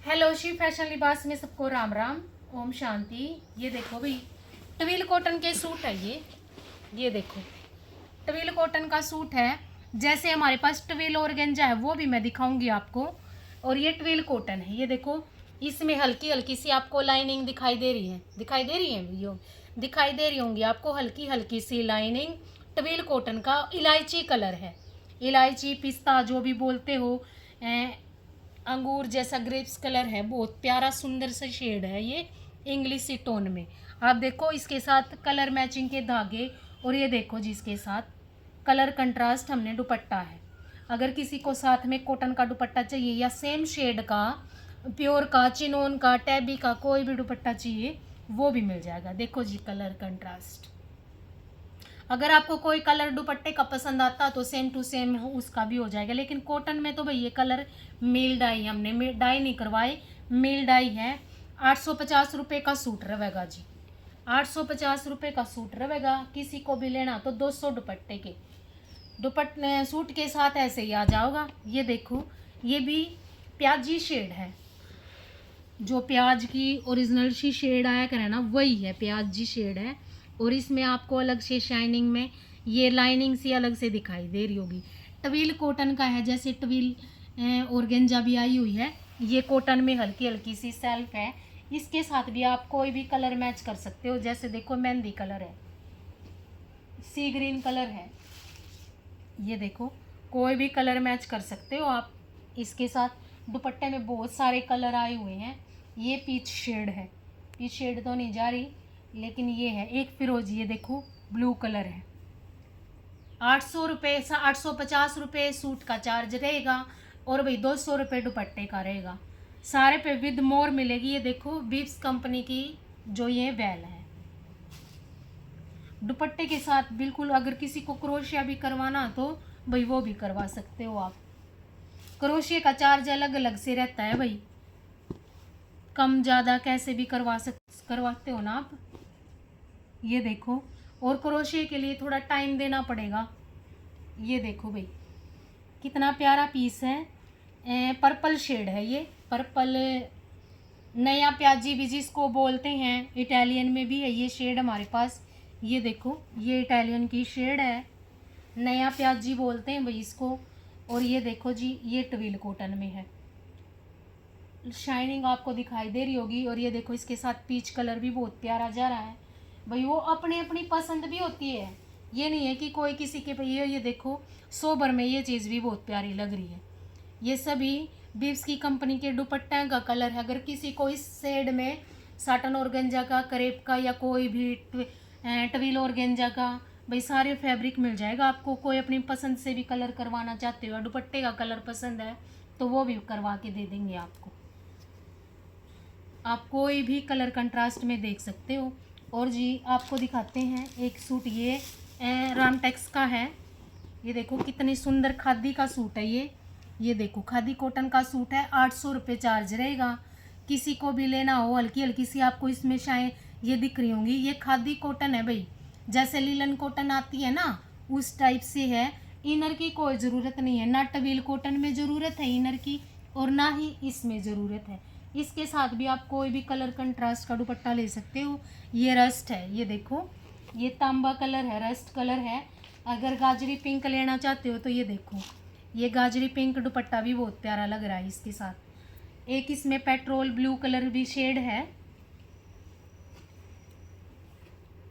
Hello Shiv fashion लिबास में सबको राम राम, ओम शांति। ये देखो भाई, टविल कॉटन के सूट है ये देखो, टविल कॉटन का सूट है। जैसे हमारे पास टविल ऑर्गेंजा है वो भी मैं दिखाऊंगी आपको। और ये टविल कॉटन है, ये देखो। इसमें हल्की हल्की सी आपको लाइनिंग दिखाई दे रही है, दिखाई दे रही होंगी आपको हल्की हल्की सी लाइनिंग। टविल कॉटन का इलायची कलर है, इलायची पिस्ता जो भी बोलते हो, अंगूर जैसा ग्रेप्स कलर है। बहुत प्यारा सुंदर सा शेड है ये, इंग्लिश सी टोन में। आप देखो इसके साथ कलर मैचिंग के धागे, और ये देखो जिसके साथ कलर कंट्रास्ट हमने दुपट्टा है। अगर किसी को साथ में कॉटन का दुपट्टा चाहिए या सेम शेड का प्योर का चिनोन का टैबी का कोई भी दुपट्टा चाहिए वो भी मिल जाएगा। देखो जी कलर कंट्रास्ट। अगर आपको कोई कलर दुपट्टे का पसंद आता तो सेम टू सेम उसका भी हो जाएगा। लेकिन कॉटन में तो भाई ये कलर मिल डाई, हमने डाई नहीं करवाई, मिल डाई है। 850 रुपये का सूट रहेगा जी, 850 रुपये का सूट रहेगा। किसी को भी लेना तो 200 दुपट्टे के दुपट्टे सूट के साथ ऐसे ही आ जाओगा। ये देखो, ये भी प्याजी शेड है, जो प्याज की ओरिजिनल सी शेड आया करे ना वही है, प्याजी शेड है। और इसमें आपको अलग से शाइनिंग में ये लाइनिंग सी अलग से दिखाई दे रही होगी। टविल कॉटन का है, जैसे टविल ऑर्गेंजा भी आई हुई है, ये कॉटन में हल्की हल्की सी सेल्फ है। इसके साथ भी आप कोई भी कलर मैच कर सकते हो। जैसे देखो मेहंदी कलर है, सी ग्रीन कलर है, ये देखो कोई भी कलर मैच कर सकते हो आप इसके साथ। दुपट्टे में बहुत सारे कलर आए हुए हैं। ये पीच शेड है, पीच शेड तो नहीं जा रही लेकिन ये है एक फिरोजी, ये देखो ब्लू कलर है। 800 रुपये 850 रुपये सूट का चार्ज रहेगा, और भाई 200 रुपये दुपट्टे का रहेगा। सारे पे विद मोर मिलेगी। ये देखो बीप्स कंपनी की जो ये बैल है, दुपट्टे के साथ बिल्कुल। अगर किसी को क्रोशिया भी करवाना तो भाई वो भी करवा सकते हो आप। क्रोशिया का चार्ज अलग अलग से रहता है भाई, कम ज़्यादा कैसे भी करवाते हो ना आप। ये देखो, और क्रोशिया के लिए थोड़ा टाइम देना पड़ेगा। ये देखो भाई कितना प्यारा पीस है। पर्पल शेड है ये, पर्पल नया प्याजी भी जिसको बोलते हैं, इटालियन में भी है ये शेड हमारे पास। ये देखो ये इटालियन की शेड है, नया प्याजी बोलते हैं भाई इसको। और ये देखो जी ये टविल कॉटन में है, शाइनिंग आपको दिखाई दे रही होगी। और ये देखो इसके साथ पीच कलर भी बहुत प्यारा जा रहा है भाई। वो अपनी अपनी पसंद भी होती है, ये नहीं है कि कोई किसी के पे। ये देखो सोबर में ये चीज़ भी बहुत प्यारी लग रही है। ये सभी बीव्स की कंपनी के दुपट्टे का कलर है। अगर किसी को इस शेड में साटन ऑर्गेंजा का, करेप का या कोई भी टविल ऑर्गेंजा का, भाई सारे फैब्रिक मिल जाएगा आपको। कोई अपनी पसंद से भी कलर करवाना चाहते हो, दुपट्टे का कलर पसंद है तो वो भी करवा के दे देंगे आपको। आप कोई भी कलर कंट्रास्ट में देख सकते हो। और जी आपको दिखाते हैं एक सूट, ये रामटेक्स का है। ये देखो कितनी सुंदर खादी का सूट है ये देखो खादी कॉटन का सूट है। 800 रुपये चार्ज रहेगा। किसी को भी लेना हो, हल्की हल्की सी आपको इसमें शायद ये दिख रही होंगी, ये खादी कॉटन है भाई। जैसे लीलन कॉटन आती है ना उस टाइप से है। इनर की कोई ज़रूरत नहीं है, ना टविल कॉटन में ज़रूरत है इनर की और ना ही इसमें ज़रूरत है। इसके साथ भी आप कोई भी कलर कंट्रास्ट का दुपट्टा ले सकते हो। ये रस्ट है, ये देखो ये तांबा कलर है, रस्ट कलर है। अगर गाजरी पिंक लेना चाहते हो तो ये देखो, ये गाजरी पिंक दुपट्टा भी बहुत प्यारा लग रहा है इसके साथ। एक इसमें पेट्रोल ब्लू कलर भी शेड है।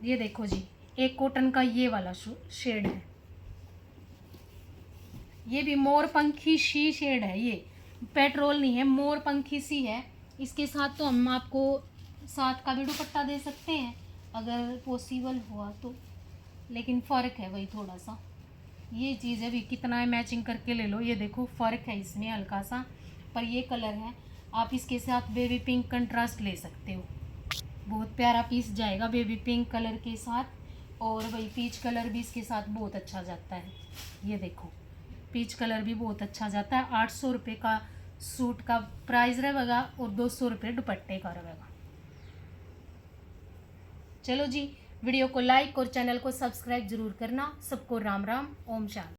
ये देखो जी एक कॉटन का ये वाला शेड है, ये भी मोर पंखी सी शेड है। ये पेट्रोल नहीं है, मोर पंखी सी है। इसके साथ तो हम आपको साथ का भी दुपट्टा दे सकते हैं अगर पॉसिबल हुआ तो, लेकिन फ़र्क है वही थोड़ा सा। ये चीज़ है भी कितना है मैचिंग करके ले लो। ये देखो फ़र्क है इसमें हल्का सा, पर ये कलर है। आप इसके साथ बेबी पिंक कंट्रास्ट ले सकते हो, बहुत प्यारा पीस जाएगा बेबी पिंक कलर के साथ। और वही पीच कलर भी इसके साथ बहुत अच्छा जाता है। ये देखो पीच कलर भी बहुत अच्छा जाता है। 800 रुपये का सूट का प्राइस रहेगा और 200 रुपये दुपट्टे का रहेगा। चलो जी वीडियो को लाइक और चैनल को सब्सक्राइब जरूर करना। सबको राम राम, ओम शांति।